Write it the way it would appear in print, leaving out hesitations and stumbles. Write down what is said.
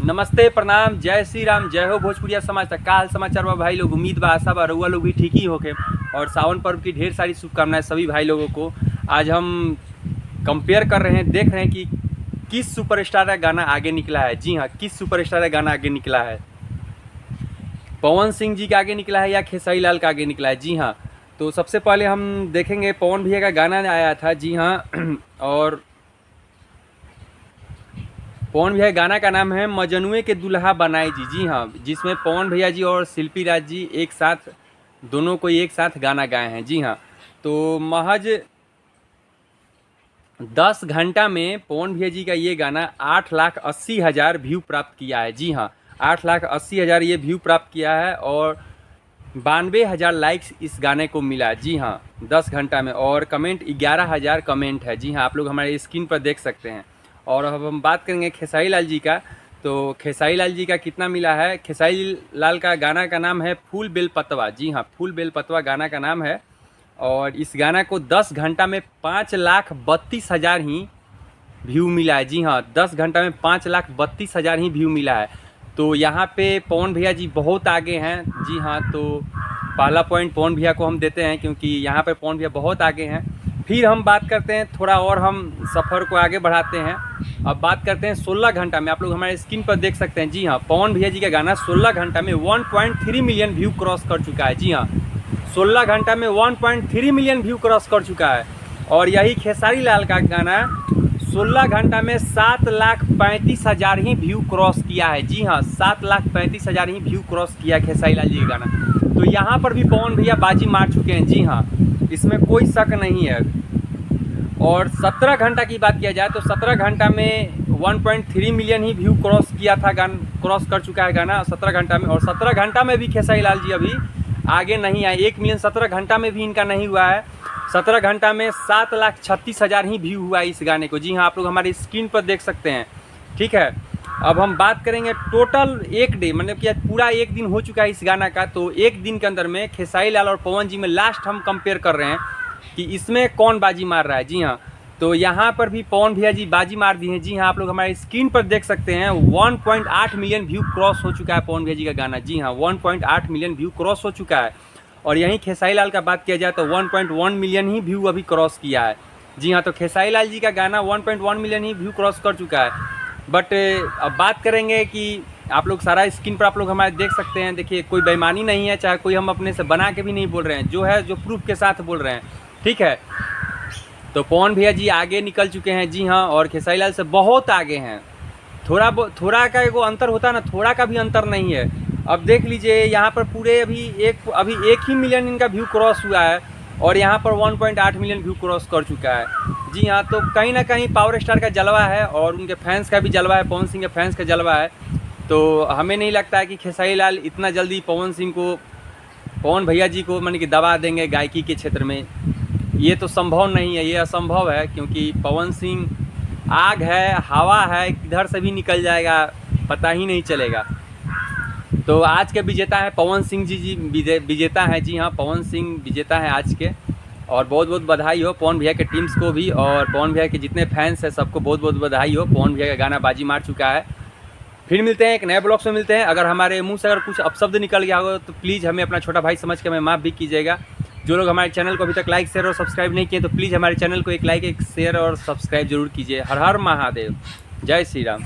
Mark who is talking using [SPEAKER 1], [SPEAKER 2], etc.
[SPEAKER 1] नमस्ते, प्रणाम, जय श्री राम, जय हो भोजपुरिया समाज। तक का हाल समाचार बा भाई लोग। उम्मीद बा आशा बा रउआ लोग भी ठीक ही होके। और सावन पर्व की ढेर सारी शुभकामनाएं सभी भाई लोगों को। आज हम कंपेयर कर रहे हैं, देख रहे हैं कि किस सुपरस्टार का गाना आगे निकला है। जी हाँ, किस सुपरस्टार का गाना आगे निकला है। पवन सिंह जी का आगे निकला है या खेसारी लाल का आगे निकला है। जी हाँ, तो सबसे पहले हम देखेंगे पवन भैया का गाना आया था। जी हाँ, और पवन भैया गाना का नाम है मजनुए के दुल्हा बनाई जी। जी हाँ, जिसमें पवन भैया जी और शिल्पी राज जी एक साथ, दोनों को एक साथ गाना गाए हैं। जी हाँ, तो महज 10 घंटा में पवन भैया जी का ये गाना 8,80,000 व्यू प्राप्त किया है। जी हाँ, 8,80,000 ये व्यू प्राप्त किया है और 92,000 लाइक्स इस गाने को मिला। जी हाँ, 10 घंटा में। और कमेंट 11,000 कमेंट है। जी हाँ, आप लोग हमारे स्क्रीन पर देख सकते हैं। और अब हम बात करेंगे खेसारी लाल जी का। तो खेसारी लाल जी का कितना मिला है। खेसारी लाल का गाना का नाम है फूल बेल पतवा। जी हाँ, फूल बेल पतवा गाना का नाम है। और इस गाना को 10 घंटा में 5,32,000 ही व्यू मिला है। जी हाँ, 10 घंटा में 5,32,000 ही व्यू मिला है। तो यहाँ पे पवन भैया जी बहुत आगे हैं। जी हाँ, तो पहला पॉइंट पवन भैया को हम देते हैं, क्योंकि यहाँ पे पवन भैया बहुत आगे हैं। फिर हम बात करते हैं थोड़ा और, हम सफ़र को आगे बढ़ाते हैं। अब बात करते हैं 16 घंटा में। आप लोग हमारे स्क्रीन पर देख सकते हैं। जी हाँ, पवन भैया जी का गाना 16 घंटा में 1.3 मिलियन व्यू क्रॉस कर चुका है। जी हाँ, 16 घंटा में 1.3 मिलियन व्यू क्रॉस कर चुका है। और यही खेसारी लाल का गाना 16 घंटा में 7,35,000 ही व्यू क्रॉस किया है। जी हाँ, 7,35,000 ही व्यू क्रॉस किया है खेसारी लाल जी का गाना। तो यहाँ पर भी पवन भैया बाजी मार चुके हैं। जी हाँ, इसमें कोई शक नहीं है। और 17 घंटा की बात किया जाए तो 17 घंटा में 1.3 मिलियन ही व्यू क्रॉस किया था, क्रॉस कर चुका है गाना 17 घंटा में। और 17 घंटा में भी खेसारी लाल जी अभी आगे नहीं आए। 1 मिलियन 17 घंटा में भी इनका नहीं हुआ है। 17 घंटा में 7,36,000 ही व्यू हुआ है इस गाने को। जी हाँ, आप लोग हमारी स्क्रीन पर देख सकते हैं। ठीक है, अब हम बात करेंगे टोटल एक डे, मतलब कि पूरा एक दिन हो चुका है इस गाना का। तो एक दिन के अंदर में खेसारी लाल और पवन जी में लास्ट हम कंपेयर कर रहे हैं कि इसमें कौन बाजी मार रहा है। जी हाँ, तो यहाँ पर भी पवन भैया जी बाजी मार दी हैं। जी हाँ, आप लोग हमारे स्क्रीन पर देख सकते हैं। 1.8 मिलियन व्यू क्रॉस हो चुका है पवन भैया जी का गाना। जी हाँ, 1.8 मिलियन व्यू क्रॉस हो चुका है। और यहीं खेसारी लाल का बात किया जाए तो 1.1 मिलियन ही व्यू अभी क्रॉस किया है। जी हाँ, तो खेसारी लाल जी का गाना 1.1 मिलियन ही व्यू क्रॉस कर चुका है। बट अब बात करेंगे कि आप लोग सारा स्क्रीन पर आप लोग हमारे देख सकते हैं। देखिए, कोई बेईमानी नहीं है, चाहे कोई हम अपने से बना के भी नहीं बोल रहे हैं, जो है जो प्रूफ के साथ बोल रहे हैं। ठीक है, तो पवन भैया जी आगे निकल चुके हैं। जी हाँ, और खेसारी लाल से बहुत आगे हैं। थोड़ा का एगो अंतर होता है ना, थोड़ा का भी अंतर नहीं है। अब देख लीजिए, यहाँ पर पूरे अभी एक ही मिलियन इनका व्यू क्रॉस हुआ है और यहाँ पर 1.8 मिलियन व्यू क्रॉस कर चुका है। जी हाँ, तो कहीं ना कहीं पावर स्टार का जलवा है और उनके फैंस का भी जलवा है, पवन सिंह के फैंस का जलवा है। तो हमें नहीं लगता है कि खेसारी लाल इतना जल्दी पवन भैया जी को माने कि दबा देंगे गायकी के क्षेत्र में। ये तो संभव नहीं है, ये असंभव है, क्योंकि पवन सिंह आग है, हवा है, किधर से भी निकल जाएगा पता ही नहीं चलेगा। तो आज के विजेता है पवन सिंह जी विजेता हैं। जी हाँ, पवन सिंह विजेता हैं आज के। और बहुत बहुत बधाई हो पवन भैया के टीम्स को भी, और पवन भैया के जितने फैंस हैं सबको बहुत बहुत बधाई हो। पवन भैया का गाना बाजी मार चुका है। फिर मिलते हैं एक नए ब्लॉग में मिलते हैं। अगर हमारे मुंह से अगर कुछ अपशब्द निकल गया हो तो प्लीज़ हमें अपना छोटा भाई समझ के हमें माफ़ भी कीजिएगा। जो लोग हमारे चैनल को अभी तक लाइक, शेयर और सब्सक्राइब नहीं किए तो प्लीज़ हमारे चैनल को एक लाइक, एक शेयर और सब्सक्राइब जरूर कीजिए। हर हर महादेव, जय श्री राम।